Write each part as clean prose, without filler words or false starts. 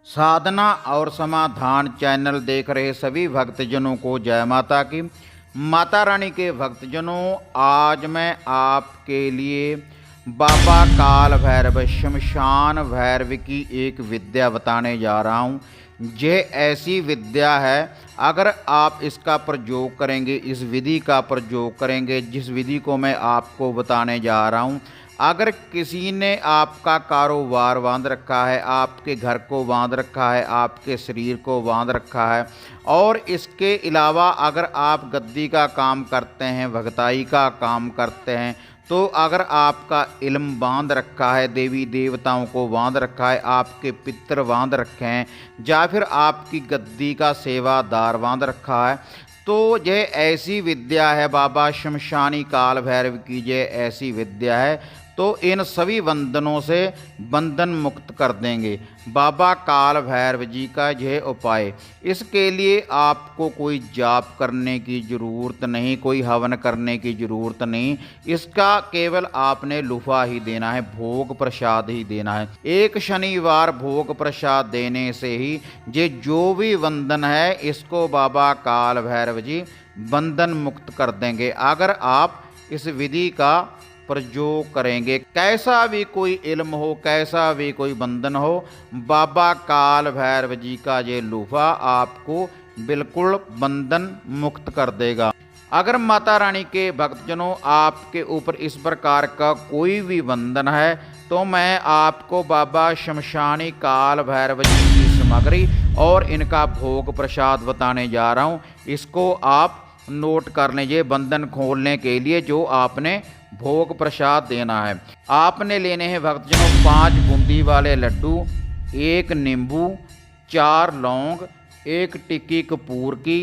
साधना और समाधान चैनल देख रहे सभी भक्तजनों को जय माता की। माता रानी के भक्तजनों, आज मैं आपके लिए बाबा काल भैरव शमशान भैरव की एक विद्या बताने जा रहा हूँ। यह ऐसी विद्या है, अगर आप इसका प्रयोग करेंगे, इस विधि का प्रयोग करेंगे, जिस विधि को मैं आपको बताने जा रहा हूँ, अगर किसी ने आपका कारोबार बांध रखा है, आपके घर को बांध रखा है, आपके शरीर को बांध रखा है, और इसके अलावा अगर आप गद्दी का काम करते हैं, भगताई का काम करते हैं, तो अगर आपका इल्म बांध रखा है, देवी देवताओं को बांध रखा है, आपके पितर बांध रखे हैं, या फिर आपकी गद्दी का सेवादार बांध रखा है, तो यह ऐसी विद्या है, बाबा शमशानी काल भैरव की यह ऐसी विद्या है, तो इन सभी बंधनों से बंधन मुक्त कर देंगे बाबा काल भैरव जी का यह उपाय। इसके लिए आपको कोई जाप करने की ज़रूरत नहीं, कोई हवन करने की ज़रूरत नहीं। इसका केवल आपने लुफा ही देना है, भोग प्रसाद ही देना है। एक शनिवार भोग प्रसाद देने से ही ये जो भी बंधन है, इसको बाबा काल भैरव जी बंधन मुक्त कर देंगे, अगर आप इस विधि का प्रयोग करेंगे। कैसा भी इल्म हो, कैसा भी कोई बंधन हो, बाबा काल भैरव जी का ये लूफा आपको बिल्कुल बंधन मुक्त कर देगा। अगर माता रानी के भक्तजनों, आपके ऊपर इस प्रकार का कोई भी बंधन है, तो मैं आपको बाबा शमशानी काल भैरव जी की सामग्री और इनका भोग प्रसाद बताने जा रहा हूँ। इसको आप नोट कर लीजिए। बंधन खोलने के लिए जो आपने भोग प्रसाद देना है, आपने लेने हैं भक्तजनों 5 बूंदी वाले लड्डू, 1 नींबू, 4 लौंग, 1 टिक्की कपूर की,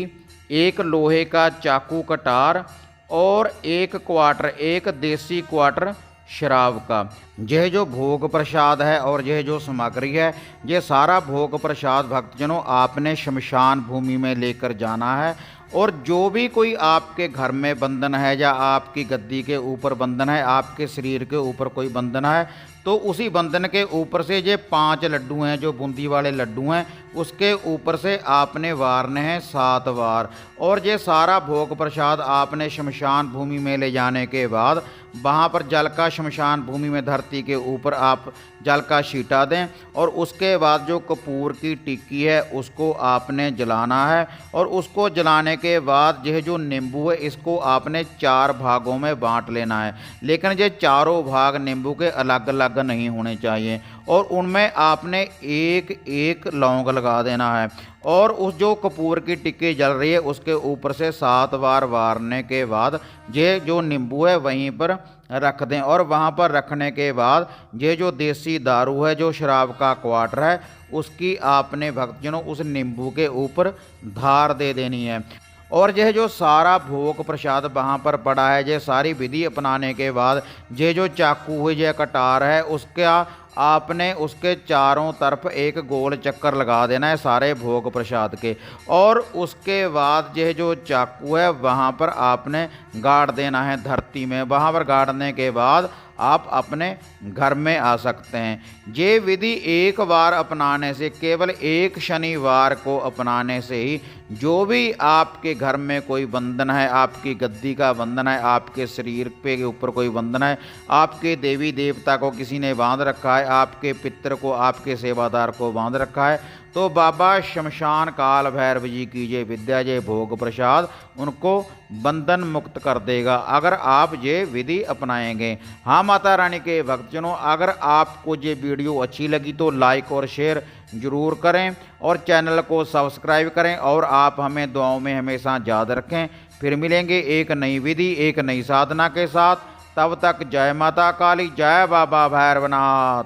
1 लोहे का चाकू कटार और 1 क्वार्टर, 1 देसी क्वार्टर शराब का। यह जो भोग प्रसाद है और यह जो सामग्री है, यह सारा भोग प्रसाद भक्तजनों आपने शमशान भूमि में लेकर जाना है। और जो भी कोई आपके घर में बंधन है, या आपकी गद्दी के ऊपर बंधन है, आपके शरीर के ऊपर कोई बंधन है, तो उसी बंधन के ऊपर से ये 5 लड्डू हैं, जो बूंदी वाले लड्डू हैं, उसके ऊपर से आपने वारने हैं 7 बार। और ये सारा भोग प्रसाद आपने शमशान भूमि में ले जाने के बाद वहाँ पर जल का, शमशान भूमि में धरती के ऊपर आप जल का छींटा दें, और उसके बाद जो कपूर की टिक्की है उसको आपने जलाना है। और उसको जलाने के बाद यह जो नींबू है, इसको आपने 4 भागों में बांट लेना है, लेकिन ये चारों भाग नींबू के अलग अलग नहीं होने चाहिए, और उनमें आपने एक एक लौंग लगा देना है। और उस जो कपूर की टिक्की जल रही है उसके ऊपर से 7 बार वारने के बाद ये जो नींबू है वहीं पर रख दें। और वहाँ पर रखने के बाद ये जो देसी दारू है, जो शराब का क्वार्टर है, उसकी आपने भक्तजनों उस नींबू के ऊपर धार दे देनी है। और यह जो सारा भोग प्रसाद वहाँ पर पड़ा है, ये सारी विधि अपनाने के बाद ये जो चाकू है, ये कटार है, उसका आपने उसके चारों तरफ एक गोल चक्कर लगा देना है सारे भोग प्रसाद के। और उसके बाद यह जो चाकू है वहाँ पर आपने गाड़ देना है धरती में। वहाँ पर गाड़ने के बाद आप अपने घर में आ सकते हैं। ये विधि एक बार अपनाने से, केवल एक शनिवार को अपनाने से ही जो भी आपके घर में कोई बंधन है, आपकी गद्दी का बंधन है, आपके शरीर पे के ऊपर कोई बंधन है, आपके देवी देवता को किसी ने बांध रखा है, आपके पितर को, आपके सेवादार को बांध रखा है, तो बाबा शमशान काल भैरव जी की ये विद्या, ये भोग प्रसाद उनको बंधन मुक्त कर देगा, अगर आप ये विधि अपनाएंगे। हाँ माता रानी के भक्तजनों, अगर आपको ये वीडियो अच्छी लगी तो लाइक और शेयर ज़रूर करें, और चैनल को सब्सक्राइब करें, और आप हमें दुआओं में हमेशा याद रखें। फिर मिलेंगे एक नई विधि, एक नई साधना के साथ। तब तक जय माता काली, जय बाबा भैरवनाथ।